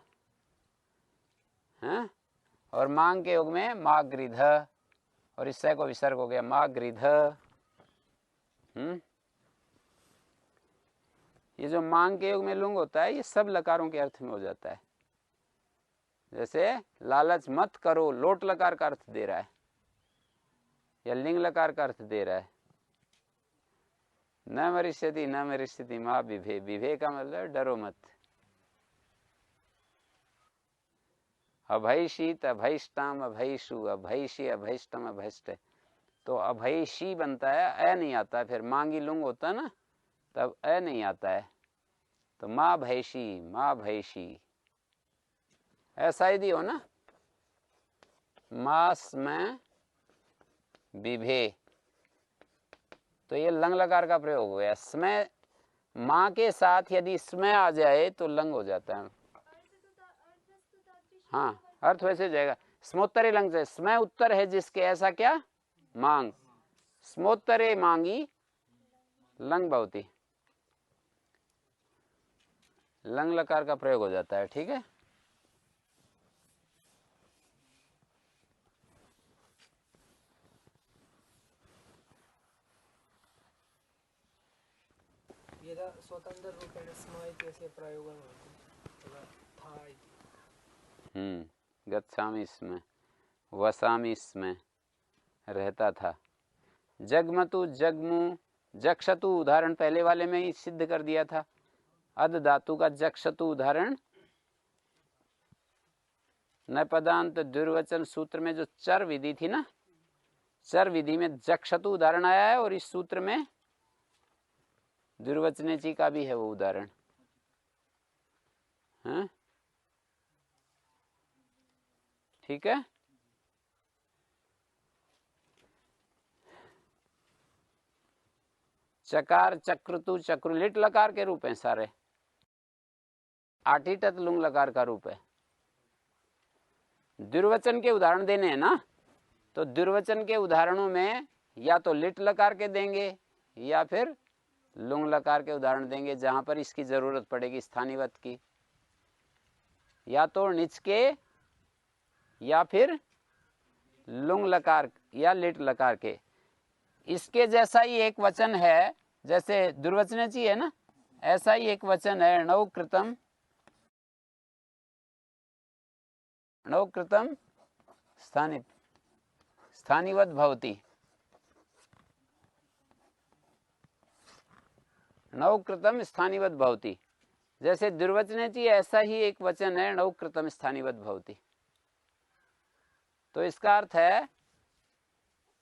हैं। और मांग के योग में मागृध, और इससे को विसर्ग हो गया, मागृध। ये जो मांग के योग में लुंग होता है, ये सब लकारों के अर्थ में हो जाता है। जैसे लालच मत करो, लोट लकार का अर्थ दे रहा है, या लिंग लकार का अर्थ दे रहा है। न मरिष्यति न मरिष्यति माँ विभे, विभे का मतलब डरो मत। अभयशीत अभयष्टाम अभयशु, अभयशी अभयष्टम अभयष्ट, तो अभयशी बनता है, अ नहीं आता, फिर मांगी लुंग होता ना तब अ नहीं आता है, तो माँ भयशी, माँ भयशी, ऐसा यदि हो ना, मास में विभे, तो ये लंग लकार का प्रयोग हो गया। स्मय, माँ के साथ यदि स्मय आ जाए तो लंग हो जाता है। हाँ, अर्थ वैसे जाएगा, स्मोत्तरे लंग से, स्मय उत्तर है जिसके, ऐसा क्या, मांग, स्मोत्तरे मांगी लंग भवती, लंग लकार का प्रयोग हो जाता है। ठीक है, यदा स्वतंत्र रूपेण स्म इत्यस्य प्रयोगः भवति तदा था इति। गच्छामि स्म, वसामि स्म, रहता था। जगमतु, जगमु, जक्षतु उदाहरण पहले वाले में ही सिद्ध कर दिया था। अद धातु का जक्षतु उदाहरण न पदांत दुर्वचन सूत्र में जो चर विधि थी ना, चर विधि में जक्षतु उदाहरण आया है, और इस सूत्र में दुर्वचनेची का भी है वो उदाहरण। ठीक है, चकार, चक्रतु, चक्रु लिट लकार के रूप हैं सारे, आटिटत लुंग लकार का रूप है। दुर्वचन के उदाहरण देने हैं ना, तो दुर्वचन के उदाहरणों में या तो लिट लकार के देंगे या फिर लुंग लकार के उदाहरण देंगे, जहां पर इसकी जरूरत पड़ेगी स्थानीवत की, या तो निच के या फिर लुंग लकार या लिट लकार के। इसके जैसा ही एक वचन है, जैसे दुर्वचनेची है ना, ऐसा ही एक वचन है नवकृतम, नवकृतम स्थानीवत भवति, नवकृतम स्थानीवत भवति। जैसे दुर्वचनेची ऐसा ही एक वचन है नवकृतम स्थानीवत भवति। तो इसका अर्थ है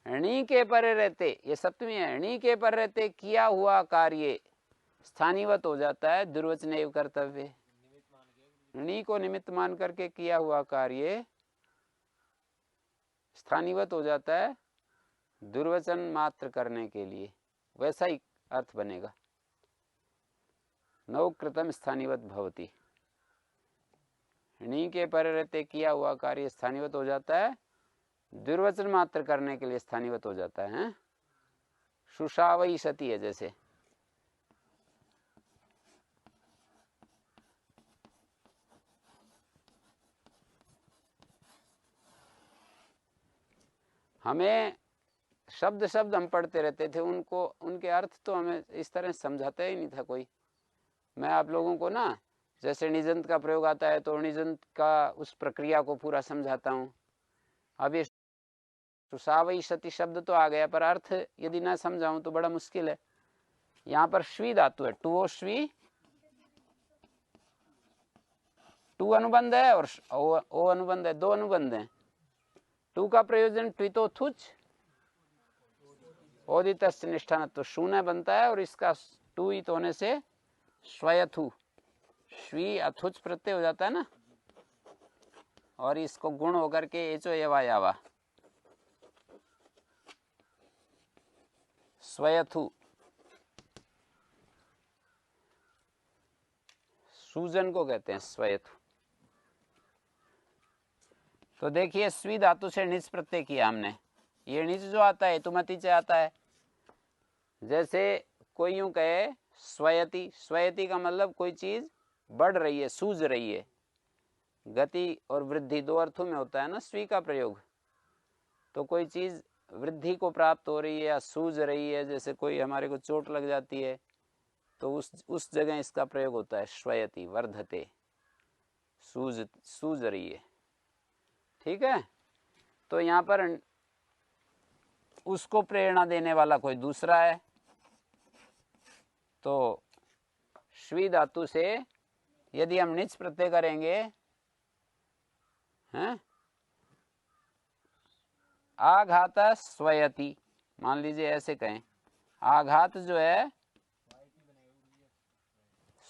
णी के परे रहते, ये सप्तमी है, णी के पर रहते किया हुआ कार्य स्थानीवत हो जाता है, दुर्वचन कर्तव्य। णी को निमित्त मान करके किया हुआ कार्य स्थानीवत हो जाता है दुर्वचन मात्र करने के लिए, वैसा ही अर्थ बनेगा, नवकृतम स्थानीवत भवति। णी के पर रहते किया हुआ कार्य स्थानीवत हो जाता है, दुर्वचन मात्र करने के लिए स्थानीवत हो जाता है। शुशावई सती है जैसे, हमें शब्द शब्द हम पढ़ते रहते थे, उनको उनके अर्थ तो हमें इस तरह समझाता ही नहीं था कोई। मैं आप लोगों को ना, जैसे निजंत का प्रयोग आता है तो निजंत का उस प्रक्रिया को पूरा समझाता हूँ। अब ये सुसावई सती शब्द तो आ गया, पर अर्थ यदि ना समझाऊं तो बड़ा मुश्किल है। यहाँ पर श्वी धातु है, टू श्वी, टू अनुबंध है और ओ अनुबंध है, दो अनुबंध है। टू का प्रयोजन ट्वितो थुच ओदितस् निष्ठानत्व शून्य बनता है, और इसका टू इत होने से स्वयथु, श्वी अथुच प्रत्यय हो जाता है ना, और इसको गुण होकर के एचो एवा यावा, स्वयथु। सूजन को कहते हैं स्वयतु। तो देखिए स्वी धातु से निच प्रत्यय किया हमने, ये निच जो आता है हेतुमती से आता है। जैसे कोई यूं कहे स्वयति, स्वयति का मतलब कोई चीज बढ़ रही है, सूझ रही है। गति और वृद्धि दो अर्थों में होता है ना स्वी का प्रयोग। तो कोई चीज वृद्धि को प्राप्त हो रही है या सूझ रही है, जैसे कोई हमारे को चोट लग जाती है तो उस जगह इसका प्रयोग होता है श्वयति, वर्धते, सूझ रही है। ठीक है, तो यहाँ पर उसको प्रेरणा देने वाला कोई दूसरा है, तो श्वी धातु से यदि हम निच प्रत्यय करेंगे हैं, आघात स्वयति, मान लीजिए ऐसे कहें, आघात जो है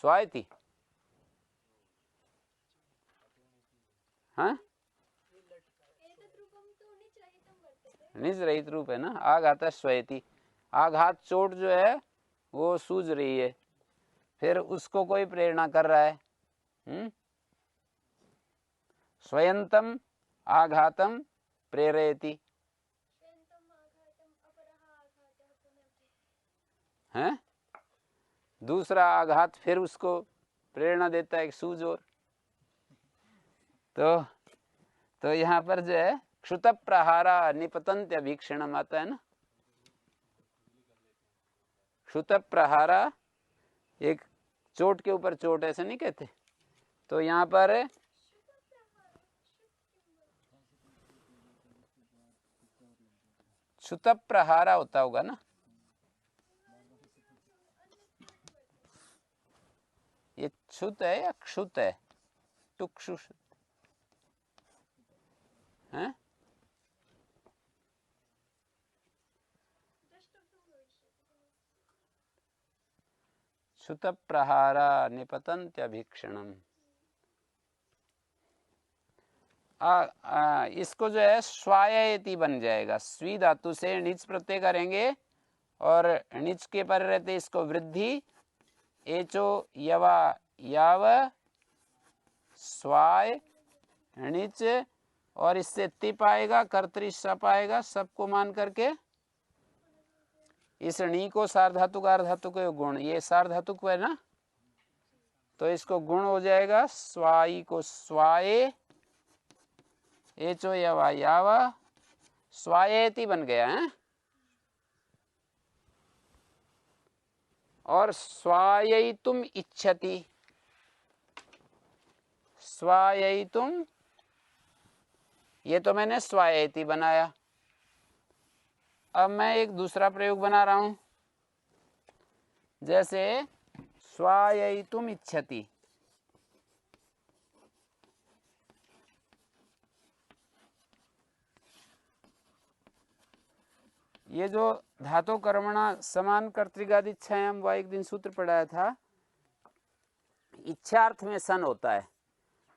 स्वायति, हाँ निज रहित रूप है ना, आघात स्वयति। आघात चोट जो है वो सूझ रही है, फिर उसको कोई प्रेरणा कर रहा है। स्वयंतम आघातम प्रेरयति है, दूसरा आघात फिर उसको प्रेरणा देता है, सूझ। और तो यहाँ पर जो है क्षुत प्रहारा निपतंत अभीक्षणम आता है ना, क्षुत प्रहारा, एक चोट के ऊपर चोट, ऐसे नहीं कहते। तो यहाँ पर क्षुत प्रहारा होता होगा ना, ये क्षुत है या क्षुत है, टुक्षु है, क्षुत प्रहारा निपतंत्यभीक्षणम। इसको जो है स्वायति बन जाएगा, स्वी धातु से निच प्रत्यय करेंगे और निच के पर रहते इसको वृद्धि, एचो यवा याव स्वाय निच, और इससे तिप आएगा, कर्तरी सप आएगा, सबको मान करके इस णी को सार्वधातुक अर्धातुक गुण, ये सार्वधातुक है ना, तो इसको गुण हो जाएगा, स्वाई को स्वाए, एचो यवा यावा स्वायेति बन गया है। और स्वाययितुम इच्छति, स्वाययितुम, ये तो मैंने स्वायेति बनाया। अब मैं एक दूसरा प्रयोग बना रहा हूं, जैसे स्वाययितुम इच्छति, ये जो धातु कर्मणा समान कर्तृगादि इच्छायां, वह एक दिन सूत्र पढ़ाया था, इच्छार्थ में सन होता है।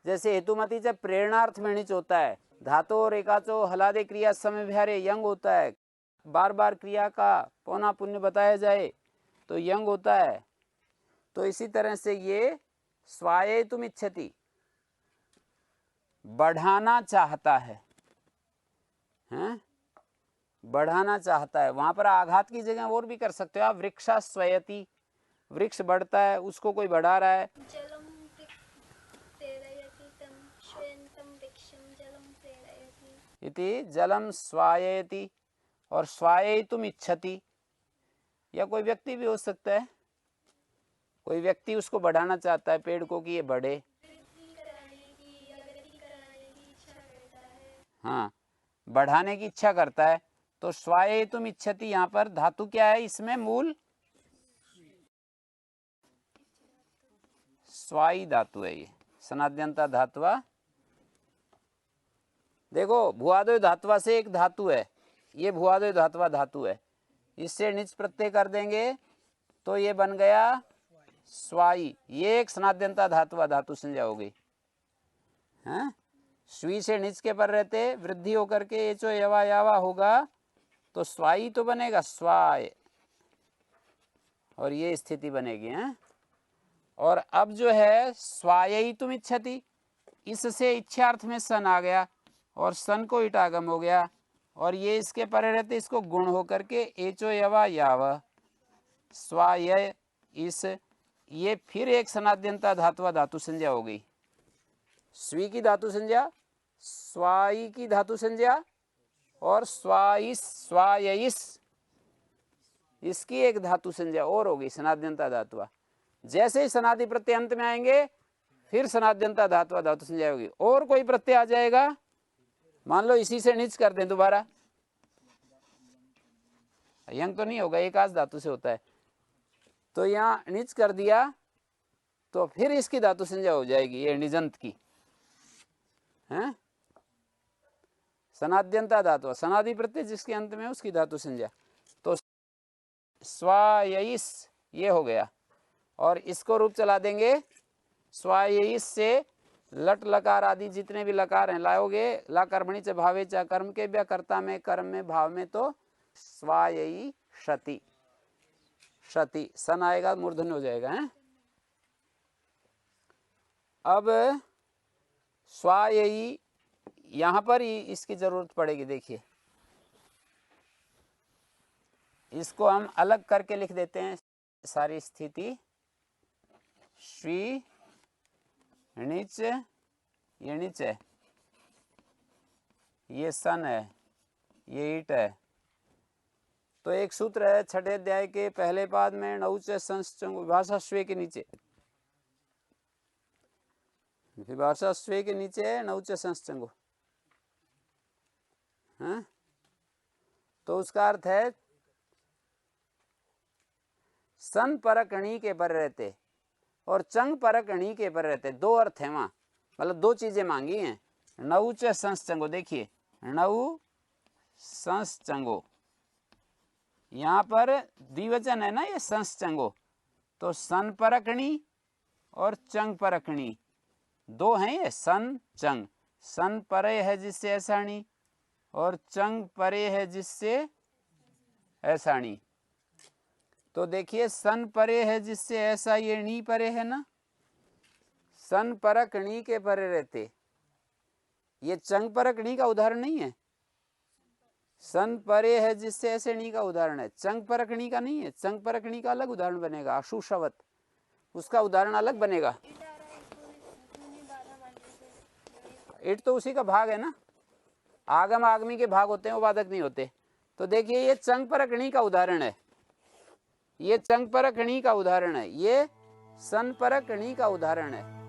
जैसे हेतुमती जब प्रेरणार्थ में निच होता है, धातु और एकाचो हलादे क्रिया समय विहारे यंग होता है, बार बार क्रिया का पौना पुण्य बताया जाए तो यंग होता है। तो इसी तरह से ये स्वायेतुम इच्छति, बढ़ाना चाहता है, हैं? बढ़ाना चाहता है। वहां पर आघात की जगह और भी कर सकते हो आप, वृक्षा स्वयति, वृक्ष बढ़ता है, उसको कोई बढ़ा रहा है। जलम प्रेरयति तं श्वेन्तं वृक्षं जलम प्रेरयति इति जलम स्वायेति, और स्वायेतुम इच्छति, या कोई व्यक्ति भी हो सकता है, कोई व्यक्ति उसको बढ़ाना चाहता है पेड़ को कि ये बढ़े, हाँ बढ़ाने की इच्छा करता है। तो स्वायेतुम इच्छति, यहाँ पर धातु क्या है, इसमें मूल स्वाई धातु है, ये सनाद्यंता धातुआ। देखो भुआदय धातुआ से एक धातु है, ये भुआदय धातुआ धातु है, इससे निच प्रत्यय कर देंगे तो ये बन गया स्वाई, ये एक सनाद्यंता धातुआ धातु संज्ञा हो गई। हैं, स्वी से निच के पर रहते वृद्धि होकर के एचो यवा यावा होगा तो स्वाई तो बनेगा स्वाय, और ये स्थिति बनेगी। हैं, और अब जो है स्वाययितुम इच्छति, इससे इच्छार्थ में सन आ गया और सन को ईटागम हो गया और ये इसके परे रहते इसको गुण होकर के एचो यवा याव स्वाय इस, ये फिर एक सनाद्यंता धातुवा धातु संज्ञा हो गई। स्वी की धातु संज्ञा, स्वाई की धातु संज्ञा और स्वाइस स्वायइस इसकी एक धातु संज्ञा और होगी सनाद्यंता धातुवा। जैसे ही सनादि प्रत्यय अंत में आएंगे फिर सनाद्यंता धातुवा धातु संज्ञा होगी। और कोई प्रत्यय आ जाएगा, मान लो इसी से नीच कर दें दोबारा, यंग तो नहीं होगा, एक आध धातु से होता है, तो यहाँ नीच कर दिया तो फिर इसकी धातु संज्ञा हो जाएगी, ये निजंत की है सनाद्यंता धातु, सनादि प्रत्यय जिसके अंत में उसकी धातु संज्ञा। तो स्वायइस ये हो गया और इसको रूप चला देंगे स्वायइस से लट लकार आदि जितने भी लकार हैं लाओगे ला कर्मणि च भावे च कर्म के व्या कर्ता में कर्म में भाव में तो स्वायई शति, शति सन आएगा मूर्धन्य हो जाएगा है। अब स्वायई यहां पर ही इसकी जरूरत पड़ेगी, देखिए इसको हम अलग करके लिख देते हैं सारी स्थिति। श्री णिच ये णिच है, ये सन है, ये ईट है। तो एक सूत्र है छठे अध्याय के पहले पाद में नौच संचंगो विभाषा स्वे के नीचे, विभाषा स्वे के नीचे नौच संचंगो, हाँ? तो उसका अर्थ है सन परक णी के पर रहते और चंग परक णी के पर रहते, दो अर्थ है वहां, मतलब दो चीजें मांगी हैं। नौच संचंगो, देखिए नौ संचंगो, यहाँ पर द्विवचन है ना ये संचंगो, तो सन परकणी और चंग परकणी दो हैं ये, सन चंग, सन परे है जिससे ऐसाणी और चंग परे है जिससे ऐसाणी। तो देखिए सन परे है जिससे ऐसा, ये णी परे है ना, सन परक णी के परे रहते, ये चंग परक णी का उदाहरण नहीं है, सन परे है जिससे ऐसे णी का उदाहरण है, चंग परक णी का नहीं है। चंग परक णी का अलग उदाहरण बनेगा, अशुशवत उसका उदाहरण अलग बनेगा। इट तो उसी का भाग है ना, आगम आगमी के भाग होते हैं, वो बाधक नहीं होते। तो देखिए ये चंग परक णी का उदाहरण है, ये चंग परक णी का उदाहरण है, ये सन परक णी का उदाहरण है।